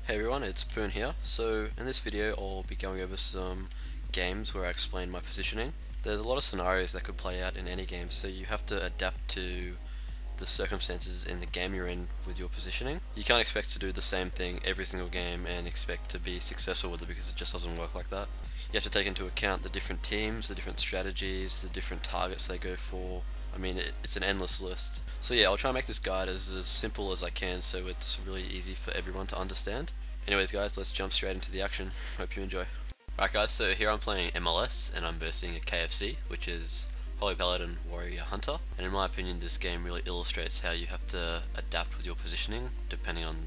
Hey everyone, it's Poon here. So in this video I'll be going over some games where I explain my positioning. There's a lot of scenarios that could play out in any game, so you have to adapt to the circumstances in the game you're in with your positioning. You can't expect to do the same thing every single game and expect to be successful with it because it just doesn't work like that. You have to take into account the different teams, the different strategies, the different targets they go for. I mean, it's an endless list. So yeah, I'll try and make this guide as simple as I can so it's really easy for everyone to understand. Anyways guys, let's jump straight into the action. Hope you enjoy. Alright guys, so here I'm playing MLS and I'm versing a KFC, which is Holy Paladin Warrior Hunter. And in my opinion this game really illustrates how you have to adapt with your positioning depending on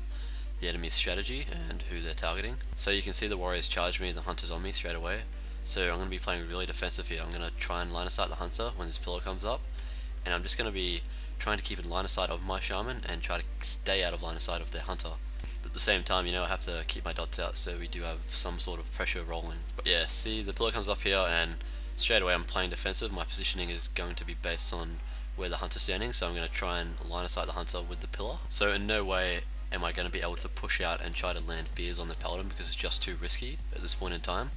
the enemy's strategy and who they're targeting. So you can see the warriors charge me, the hunter's on me straight away. So I'm going to be playing really defensive here. I'm going to try and line of sight the hunter when this pillar comes up. And I'm just going to be trying to keep in line of sight of my shaman and try to stay out of line of sight of their hunter. But at the same time, you know, I have to keep my dots out so we do have some sort of pressure rolling. But yeah, see, the pillar comes up here and straight away I'm playing defensive. My positioning is going to be based on where the hunter's standing, so I'm going to try and line of sight the hunter with the pillar. So in no way am I going to be able to push out and try to land fears on the paladin because it's just too risky at this point in time,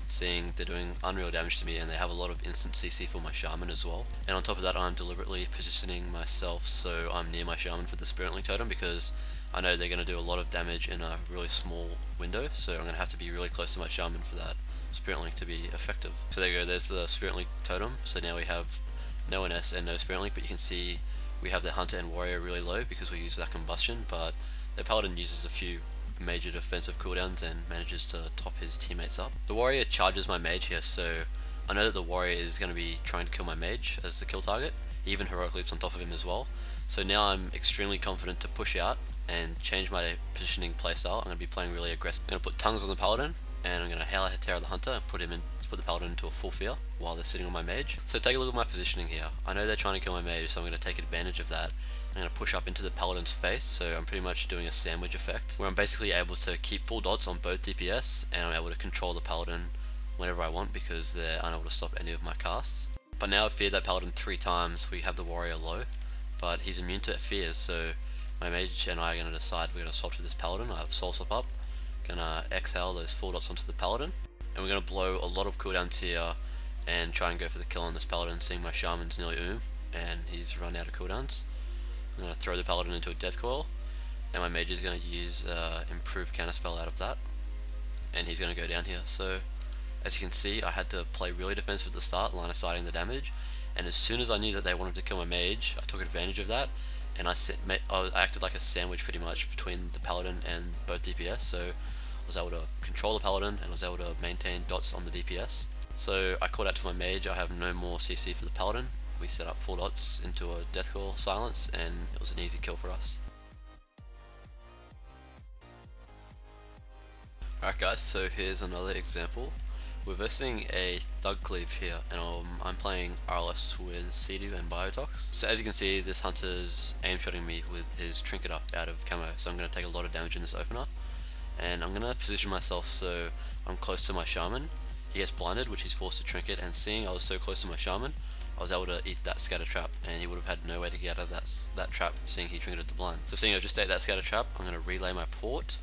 seeing they're doing unreal damage to me and they have a lot of instant CC for my shaman as well. And on top of that, I'm deliberately positioning myself so I'm near my shaman for the Spirit Link totem because I know they're going to do a lot of damage in a really small window, so I'm going to have to be really close to my shaman for that Spirit Link to be effective. So there you go, there's the Spirit Link totem. So now we have no NS and no Spirit Link, but you can see we have the hunter and warrior really low because we use that combustion, but the paladin uses a few major defensive cooldowns and manages to top his teammates up. The warrior charges my mage here, so I know that the warrior is going to be trying to kill my mage as the kill target. He even heroic leaps on top of him as well. So now I'm extremely confident to push out and change my positioning playstyle. I'm going to be playing really aggressive. I'm going to put tongues on the paladin and I'm going to Hail Terror the hunter and put the paladin into a full fear while they're sitting on my mage. So take a look at my positioning here. I know they're trying to kill my mage, so I'm going to take advantage of that. I'm going to push up into the paladin's face, so I'm pretty much doing a sandwich effect where I'm basically able to keep full dots on both DPS and I'm able to control the paladin whenever I want because they're unable to stop any of my casts. But now I've feared that paladin 3 times. We have the warrior low, but he's immune to fears, so my mage and I are going to decide we're going to swap to this paladin. I have soul swap up, going to exhale those full dots onto the paladin, and we're going to blow a lot of cooldowns here and try and go for the kill on this paladin, seeing my shaman's nearly and he's run out of cooldowns. I'm going to throw the paladin into a death coil, and my mage is going to use improved counterspell out of that, and he's going to go down here. So as you can see, I had to play really defensive at the start, line of sighting the damage, and as soon as I knew that they wanted to kill my mage, I took advantage of that, and I acted like a sandwich pretty much between the paladin and both DPS, so I was able to control the paladin and was able to maintain dots on the DPS. So I called out to my mage, I have no more CC for the paladin. We set up 4 dots into a death coil silence and it was an easy kill for us. Alright guys, so here's another example. We're versing a Thug Cleave here, and I'm playing RLS with Sea-Doo and Biotox. So as you can see, this hunter's aim-shotting me with his trinket up out of camo, so I'm going to take a lot of damage in this opener. And I'm going to position myself so I'm close to my shaman. He gets blinded, which he's forced to trinket, and seeing I was so close to my shaman, I was able to eat that scatter trap, and he would have had no way to get out of that trap, seeing he trinketed the blind. So seeing I just ate that scatter trap, I'm going to relay my port,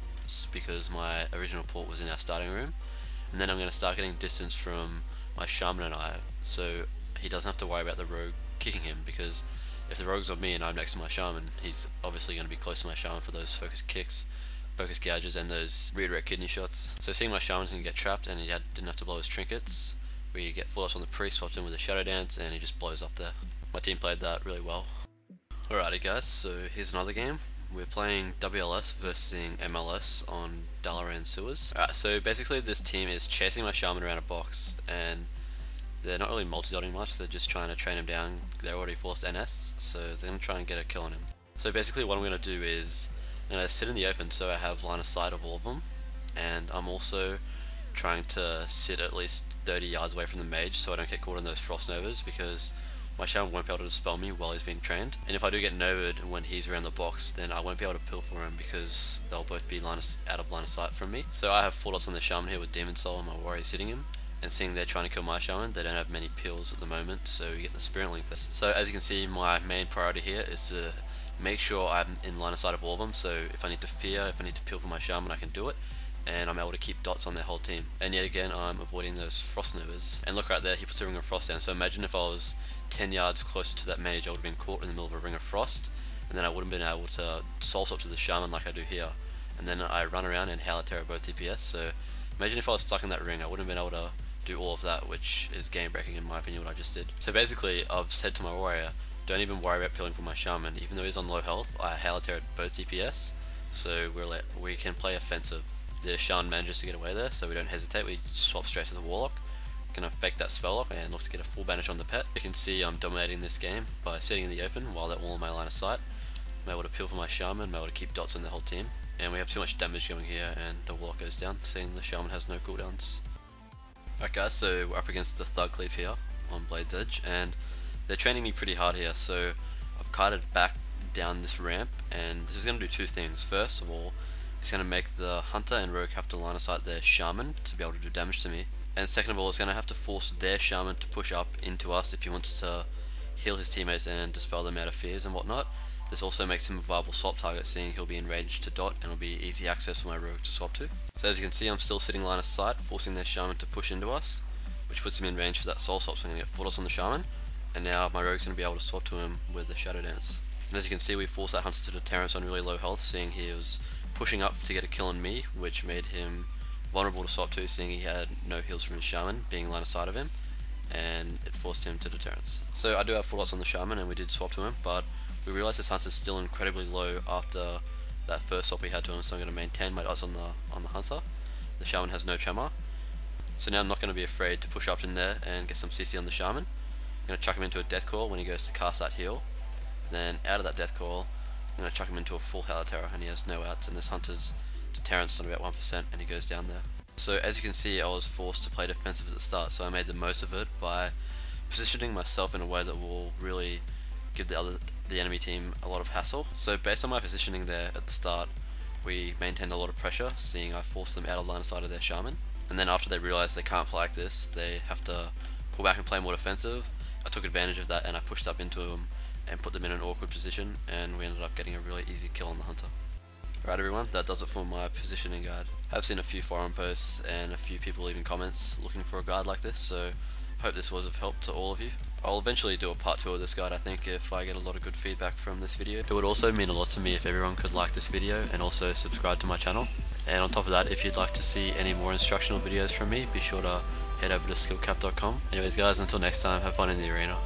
because my original port was in our starting room, and then I'm going to start getting distance from my shaman and I, so he doesn't have to worry about the rogue kicking him, because if the rogue's on me and I'm next to my shaman, he's obviously going to be close to my shaman for those focus kicks, focus gouges, and those redirect kidney shots. So seeing my shaman can get trapped and he didn't have to blow his trinkets, we get full dots on the priest, swapped him with a shadow dance, and he just blows up there. My team played that really well. Alrighty guys, so here's another game. We're playing WLS versus MLS on Dalaran Sewers. Alright, so basically this team is chasing my shaman around a box, and they're not really multi-dotting much, they're just trying to train him down. They're already forced NS, so they're going to try and get a kill on him. So basically what I'm going to do is, I'm going to sit in the open so I have line of sight of all of them, and I'm also trying to sit at least 30 yards away from the mage so I don't get caught in those frost novas, because my shaman won't be able to dispel me while he's being trained, and if I do get novaed when he's around the box, then I won't be able to pill for him because they'll both be out of line of sight from me. So I have 4 dots on the shaman here with Demon Soul and my warrior sitting him, and seeing they're trying to kill my shaman, they don't have many pills at the moment, so you get the Spirit Link there. So as you can see, my main priority here is to make sure I'm in line of sight of all of them, so if I need to fear, if I need to peel for my shaman, I can do it, and I'm able to keep dots on their whole team. And yet again, I'm avoiding those frost novas. And look right there, he puts a ring of frost down, so imagine if I was 10 yards closer to that mage, I would have been caught in the middle of a ring of frost, and then I wouldn't have been able to soul swap to the shaman like I do here. And then I run around and Howler Terror both DPS, so imagine if I was stuck in that ring, I wouldn't have been able to do all of that, which is game breaking in my opinion what I just did. So basically, I've said to my warrior, don't even worry about peeling for my shaman. Even though he's on low health, I Howler Terror both DPS, so we can play offensive. The shaman manages to get away there, so we don't hesitate, we swap straight to the Warlock. Gonna fake that spell lock and look to get a full banish on the pet. You can see I'm dominating this game by sitting in the open while they're all in my line of sight. I'm able to peel for my shaman, I'm able to keep dots on the whole team. And we have too much damage going here and the Warlock goes down, seeing the shaman has no cooldowns. Alright guys, so we're up against the Thug Cleave here on Blade's Edge, and they're training me pretty hard here, so I've kited back down this ramp, and this is going to do two things. First of all, it's going to make the Hunter and Rogue have to line of sight their shaman to be able to do damage to me. And second of all, it's going to have to force their shaman to push up into us if he wants to heal his teammates and dispel them out of fears and whatnot. This also makes him a viable swap target, seeing he'll be enraged to dot and it'll be easy access for my rogue to swap to. So as you can see, I'm still sitting line of sight, forcing their shaman to push into us, which puts him in range for that soul swap, so I'm going to get full dots on the shaman. And now my rogue's going to be able to swap to him with the Shadow Dance. And as you can see, we forced that Hunter to deterrence on really low health, seeing he was pushing up to get a kill on me, which made him vulnerable to swap to, seeing he had no heals from his shaman being line of sight of him, and it forced him to deterrence. So I do have full dots on the shaman and we did swap to him, but we realised this Hunter's still incredibly low after that first swap we had to him, so I'm going to maintain my dots on the Hunter. The shaman has no tremor, so now I'm not going to be afraid to push up in there and get some CC on the shaman. I'm going to chuck him into a death call when he goes to cast that heal. Then out of that death call, I'm going to chuck him into a full Howler Terror, and he has no outs, and this Hunter's deterrence on about 1% and he goes down there. So as you can see, I was forced to play defensive at the start, so I made the most of it by positioning myself in a way that will really give the enemy team a lot of hassle. So based on my positioning there at the start, we maintained a lot of pressure, seeing I forced them out of line of sight of their shaman. And then after they realised they can't play like this, they have to pull back and play more defensive. I took advantage of that and I pushed up into them and put them in an awkward position, and we ended up getting a really easy kill on the Hunter. Alright everyone, that does it for my positioning guide. I've seen a few forum posts and a few people leaving comments looking for a guide like this, so hope this was of help to all of you. I'll eventually do a part 2 of this guide, I think, if I get a lot of good feedback from this video. It would also mean a lot to me if everyone could like this video and also subscribe to my channel. And on top of that, if you'd like to see any more instructional videos from me, be sure to head over to skillcap.com. Anyways guys, until next time, have fun in the arena.